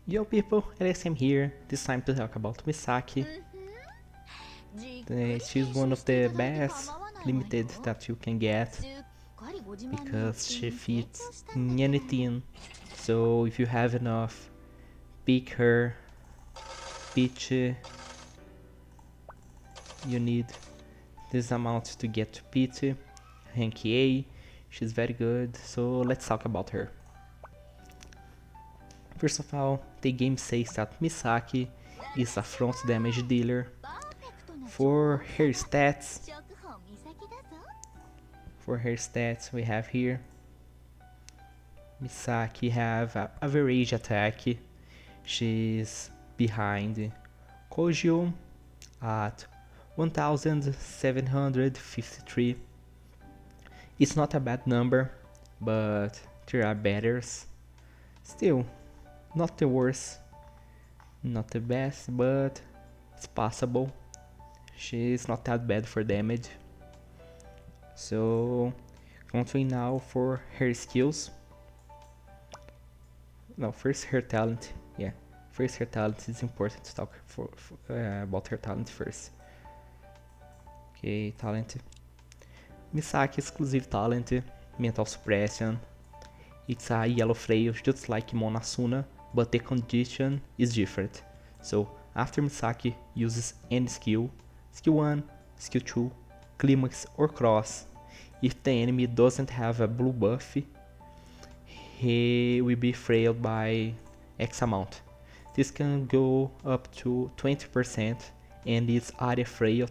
Yo people, Elementium here, this time to talk about Misaki. She's one of the best limited that you can get because she fits in anything. So if you have enough, pick her. Peach, you need this amount to get to Peach, rank A. She's very good, so let's talk about her. First of all, the game says that Misaki is a front damage dealer. For her stats, we have here Misaki have a average attack. She's behind Kojo at 1753. It's not a bad number, but there are betters. Still, not the worst, not the best, but it's possible. She's not that bad for damage. So, continuing now for her skills. No, first her talent. Yeah, first her talent. It's important to talk about her talent first. Okay, talent. Misaki exclusive talent, mental suppression. It's a yellow flail just like Monasuna, but the condition is different. So after Misaki uses any skill, skill 1, skill 2, Climax or Cross, if the enemy doesn't have a blue buff, he will be frailed by X amount. This can go up to 20% and it's area frail,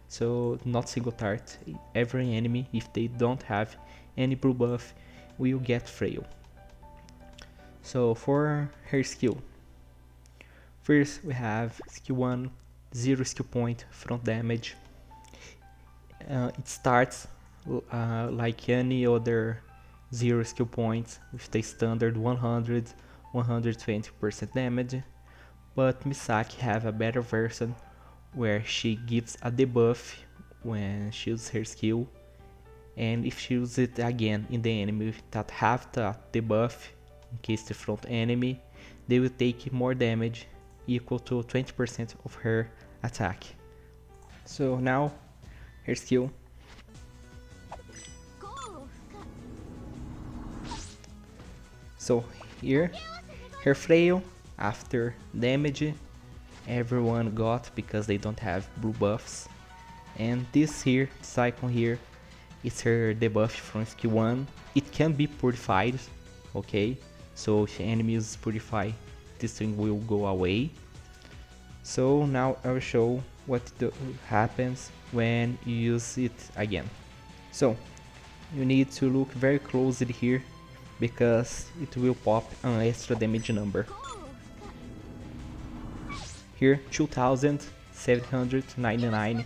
so not single target. Every enemy, if they don't have any blue buff, will get frail. So for her skill, first we have skill 1, 0 skill point, front damage. It starts like any other 0 skill points with the standard 120% damage, but Misaki have a better version where she gives a debuff when she uses her skill, and if she uses it again in the enemy that have the debuff, in case the front enemy, they will take more damage, equal to 20% of her attack. So now her skill. So here, her flail, after damage, everyone got because they don't have blue buffs. And this here, this icon here, is her debuff from skill 1. It can be purified, okay? So if enemies purify, this thing will go away. So now I will show what happens when you use it again. So you need to look very closely here because it will pop an extra damage number. Here 2799,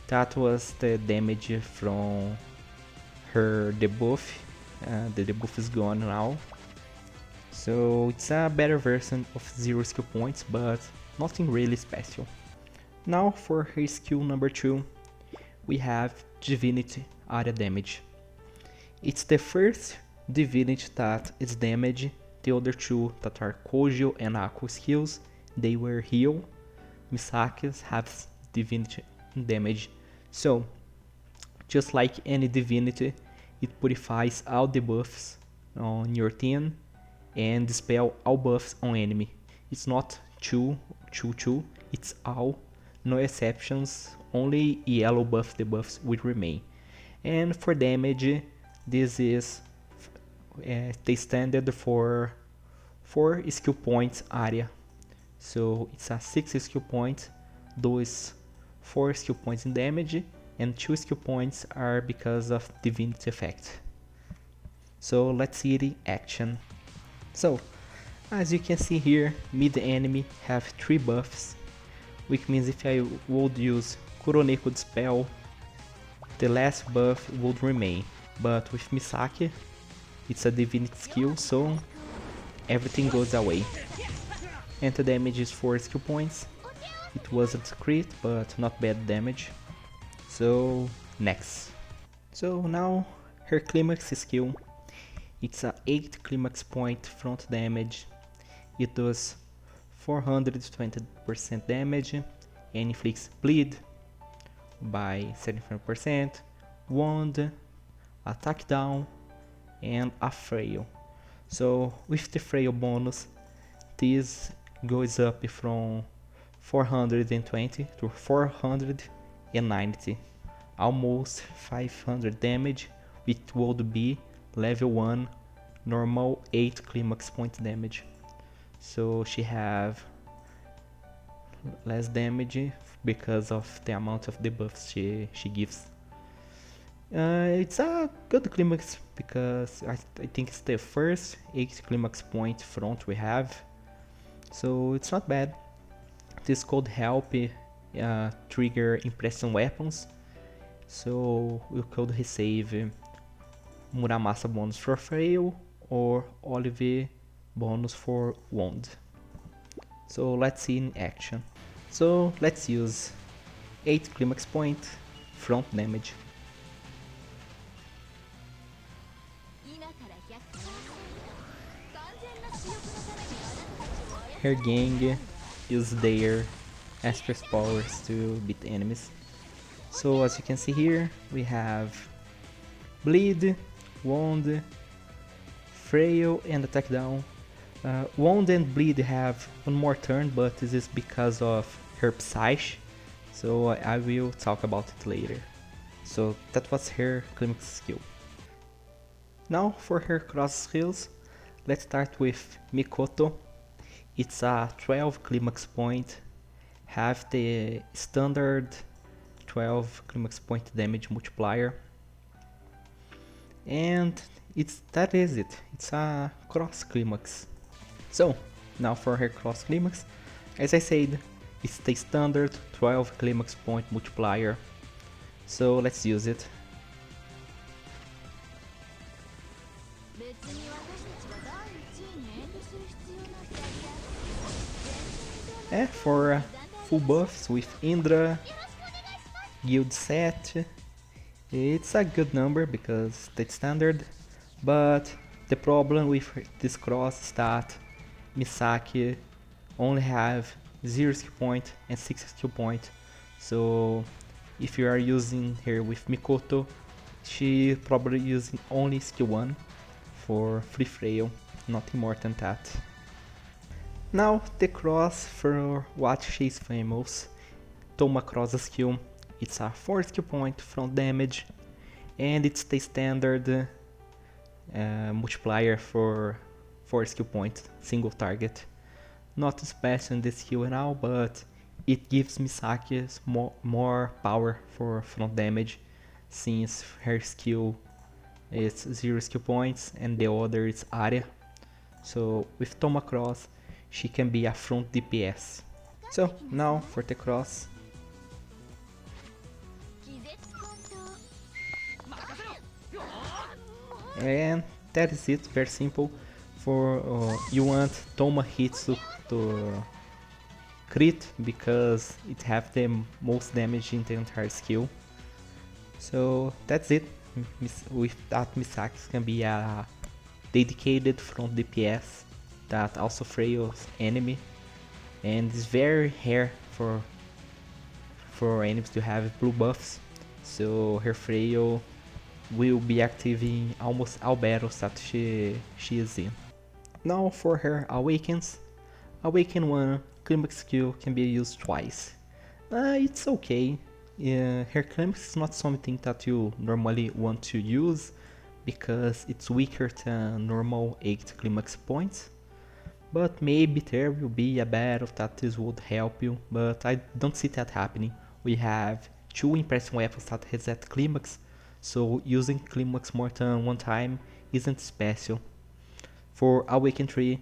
that was the damage from her debuff. The debuff is gone now, so it's a better version of 0 skill points, but nothing really special. Now for her skill number 2, we have Divinity area damage. It's the first divinity that is damage. The other two that are Kojo and Aku skills, they were heal. Misaki's have divinity damage. So just like any divinity, it purifies all debuffs on your team and dispel all buffs on enemy. It's not 2, it's all, no exceptions, only yellow buff debuffs will remain. And for damage, this is the standard for 4 skill points area. So it's a 6 skill points, those 4 skill points in damage, and 2 skill points are because of divinity effect. So let's see it in action. So as you can see here, mid enemy have 3 buffs, which means if I would use Kuroneko Dispel, the last buff would remain. But with Misaki, it's a divinity skill, so everything goes away. And the damage is 4 skill points. It wasn't crit, but not bad damage. So next. So now her Climax skill. It's a 8 Climax point front damage. It does 420% damage and inflicts bleed by 75%, wound, attack down, and a frail. So with the frail bonus, this goes up from 420 to 490, almost 500 damage, which would be level 1 normal 8 climax point damage. So she have less damage because of the amount of debuffs she gives. It's a good climax because I think it's the first 8 climax point front we have, so it's not bad. This could help trigger impression weapons, so we could receive Muramasa bonus for fail or Olive bonus for wound. So let's see in action. So let's use 8 climax point front damage. Her gang use their express powers to beat enemies. So as you can see here, we have bleed, wound, frail, and attack down. Wound and bleed have one more turn, but this is because of her Psyche, so I will talk about it later. So that was her climax skill. Now for her cross skills, let's start with Mikoto. It's a 12 climax point, have the standard 12 climax point damage multiplier, and that is it. It's a cross climax. So now for her cross climax, as I said, it's the standard 12 climax point multiplier. So let's use it. For full buffs with Indra, guild set, it's a good number because that's standard, but the problem with this cross is that Misaki only have 0 skill point and 6 skill point, so if you are using her with Mikoto, she probably using only skill 1 for free frail, nothing more than that. Now the cross for what she's famous, Touma Cross skill. It's a 4 skill point front damage, and it's the standard multiplier for 4 skill points, single target. Not special in this skill now, but it gives Misaki more power for front damage, since her skill is 0 skill points and the other is area. So with Touma Cross, she can be a front DPS. So now for the cross. And that is it, very simple. For you want Touma Hitsu to crit because it have the most damage in the entire skill. So that's it. With that, Misaki can be a dedicated front DPS that also frails enemy, and it's very rare for enemies to have blue buffs, so her frail will be active in almost all battles that she is in. Now for her Awakens. Awaken 1 climax skill can be used twice. It's okay. Her climax is not something that you normally want to use because it's weaker than normal 8 climax points. But maybe there will be a battle that this would help you, but I don't see that happening. We have 2 impression weapons that reset climax, so using climax more than one time isn't special. For Awaken 3,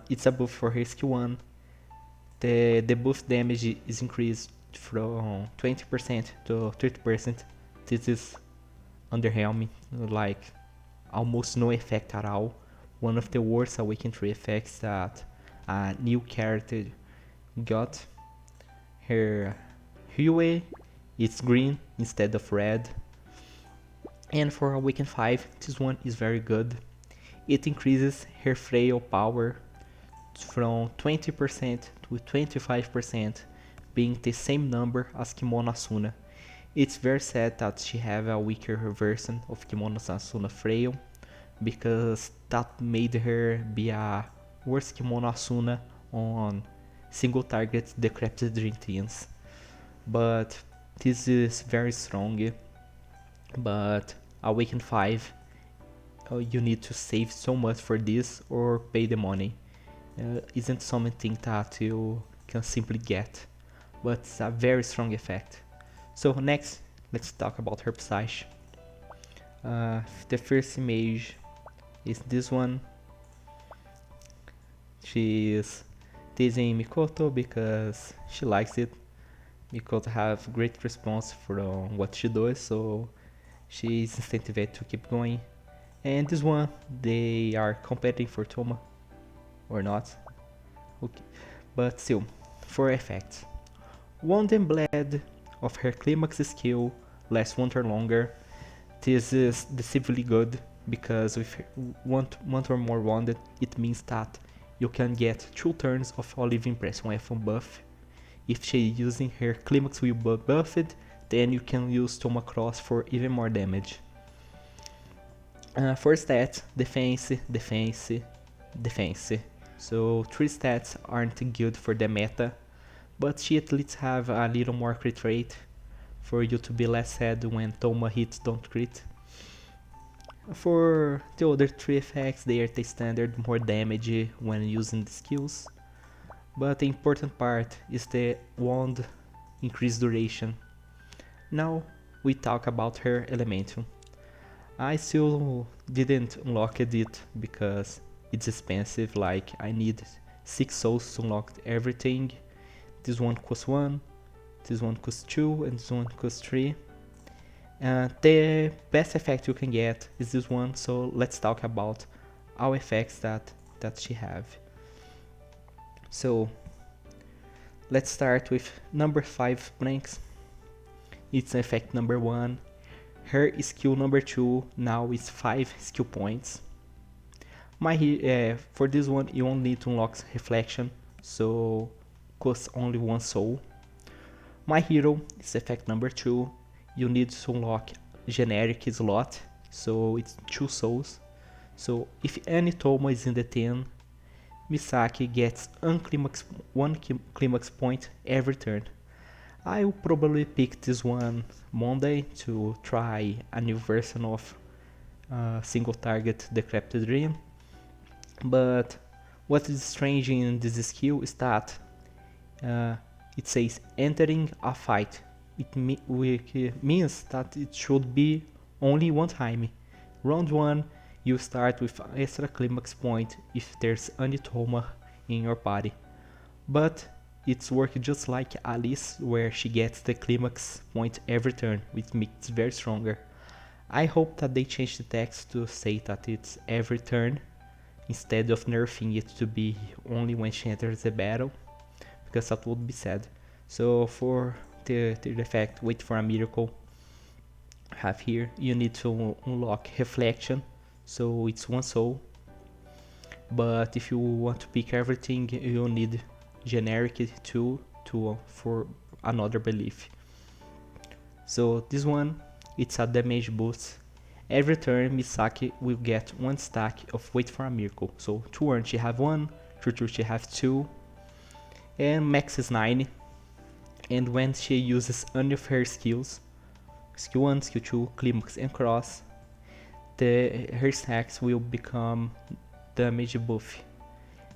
it's a buff for her skill 1. The buff damage is increased from 20% to 30%. This is underwhelming, like almost no effect at all. One of the worst Awaken 3 effects that a new character got. Her Huey is green instead of red. And for Awaken 5, this one is very good. It increases her frail power from 20% to 25%, being the same number as Kimono Asuna. It's very sad that she have a weaker version of Kimono Asuna Frail, because that made her be a worse Kimono Asuna on single target Decrepit Dream Teams. But this is very strong. But Awaken 5, you need to save so much for this or pay the money. Isn't something that you can simply get, but it's a very strong effect. So next, let's talk about her Psyche. The first image is this one. She is teasing Mikoto because she likes it. Mikoto have great response from what she does, so she is incentivized to keep going. And this one, they are competing for Touma, or not. Okay. But still, for effects. Wound and Bled of her Climax skill lasts 1 turn longer. This is deceptively good, because with one or more wounded, it means that you can get 2 turns of Oblivion Press Weapon buff. If she using her Climax will be buffed, then you can use Touma Cross for even more damage. For stats, defense, defense, defense. So 3 stats aren't good for the meta, but she at least have a little more crit rate for you to be less sad when Touma hits don't crit. For the other 3 effects, they are the standard, more damage when using the skills. But the important part is the wand increased duration. Now we talk about her Elementium. I still didn't unlock it because it's expensive, like I need 6 souls to unlock everything. This one costs 1, this one costs 2, and this one costs 3. The best effect you can get is this one, so let's talk about all effects that she have. So let's start with number 5 blanks. It's effect number 1. Her skill number 2 now is 5 skill points. For this one you only need to unlock reflection, so costs only 1 soul. My hero is effect number 2. You need to unlock generic slot, so it's 2 souls. So if any Touma is in the 10, Misaki gets one climax point every turn. I will probably pick this one Monday to try a new version of single target Decrepit Dream. But what is strange in this skill is that it says entering a fight. It means that it should be only one time. Round 1, you start with extra climax point if there's any Touma in your party. But it's working just like Alice, where she gets the climax point every turn, which makes it very stronger. I hope that they change the text to say that it's every turn, instead of nerfing it to be only when she enters the battle, because that would be sad. So for the effect, wait for a miracle, have here, you need to unlock reflection, so it's 1 soul. But if you want to pick everything, you need generic 2 for another belief. So this one, it's a damage boost. Every turn Misaki will get 1 stack of wait for a miracle. So 2 turns she have 1, 3 turns she have 2, and max is 9. And when she uses any of her skills, skill 1, skill 2, Climax and Cross, her stacks will become damage buff.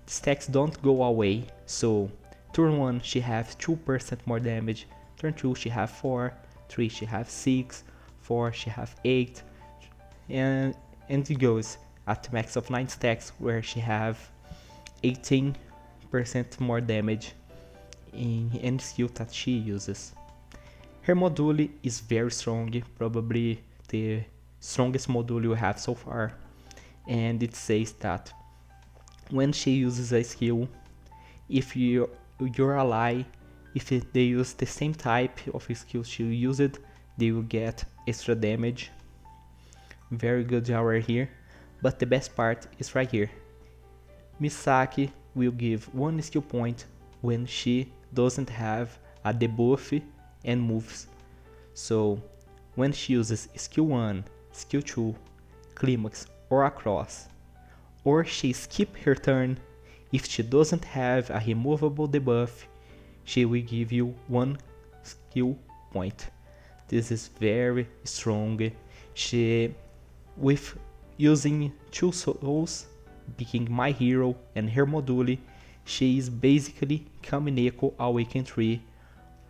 The stacks don't go away, so turn 1 she have 2% more damage, turn 2 she have 4, 3 she have 6, 4 she have 8, and it goes at max of 9 stacks, where she have 18% more damage in any skill that she uses. Her module is very strong, probably the strongest module you have so far, and it says that when she uses a skill, if your ally, if they use the same type of skill she used, they will get extra damage. Very good right here, but the best part is right here. Misaki will give 1 skill point when she doesn't have a debuff and moves. So when she uses skill 1, skill 2, Climax or a cross, or she skip her turn, if she doesn't have a removable debuff, she will give you 1 skill point. This is very strong. She, with using 2 souls, picking my hero and her module, she is basically Kamineko Awaken 3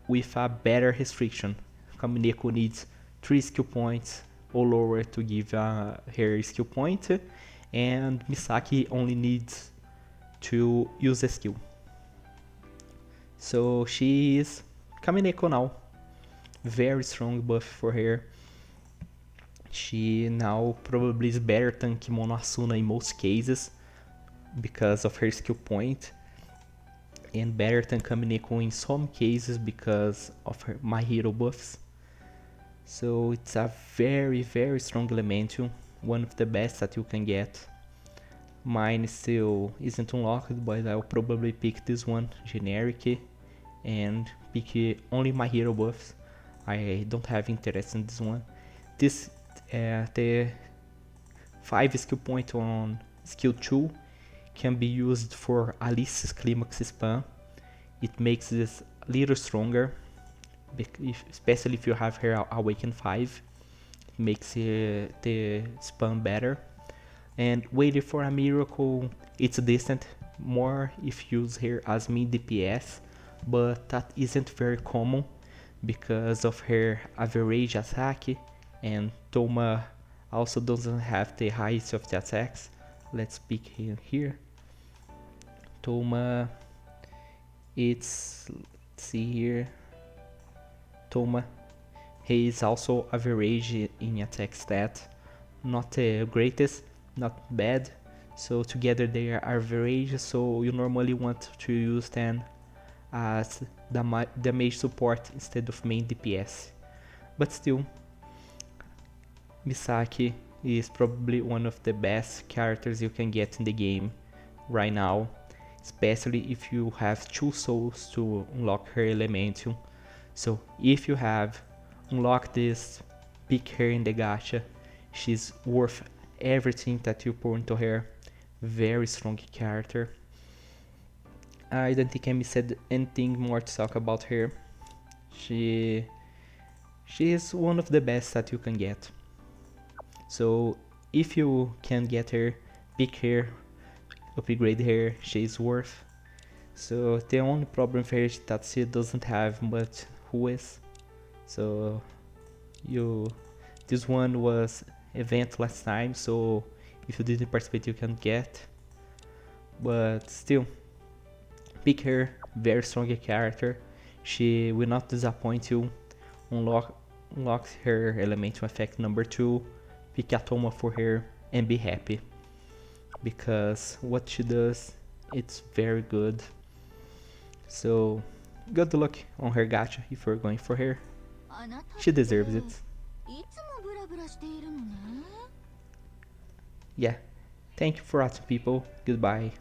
with a better restriction. Kamineko needs 3 skill points or lower to give her skill point, and Misaki only needs to use a skill. So she is Kamineko now. Very strong buff for her. She now probably is better than Kimono Asuna in most cases because of her skill point, and better than Kamineko in some cases because of her My Hero buffs. So it's a very strong Elementium, one of the best that you can get. Mine still isn't unlocked, but I'll probably pick this one generic and pick only My Hero buffs. I don't have interest in this one. This the 5 skill point on skill 2 can be used for Alice's Climax spam. It makes this a little stronger, especially if you have her Awaken 5. It makes the spam better. And waiting for a miracle, it's distant more if you use her as mid DPS, but that isn't very common because of her average attack, and Touma also doesn't have the highest of the attacks. Let's pick him here. Touma, let's see here. Touma, he is also average in attack stat, not the greatest, not bad. So together they are average, so you normally want to use them as the mage support instead of main DPS. But still, Misaki is probably one of the best characters you can get in the game right now, especially if you have 2 souls to unlock her Elementium. So if you have unlocked this, pick her in the gacha. She's worth everything that you pour into her. Very strong character. I don't think I said anything more to talk about her. She is one of the best that you can get. So if you can get her, pick her, upgrade her, she's worth. So the only problem for her is that she doesn't have much Hues. So this one was event last time, so if you didn't participate you can get. But still, pick her, very strong character. She will not disappoint you. Unlock her Elemental effect number 2, pick a Touma for her and be happy. Because what she does, it's very good. So good luck on her gacha if you're going for her. She deserves it. Yeah. Thank you for watching, people. Goodbye.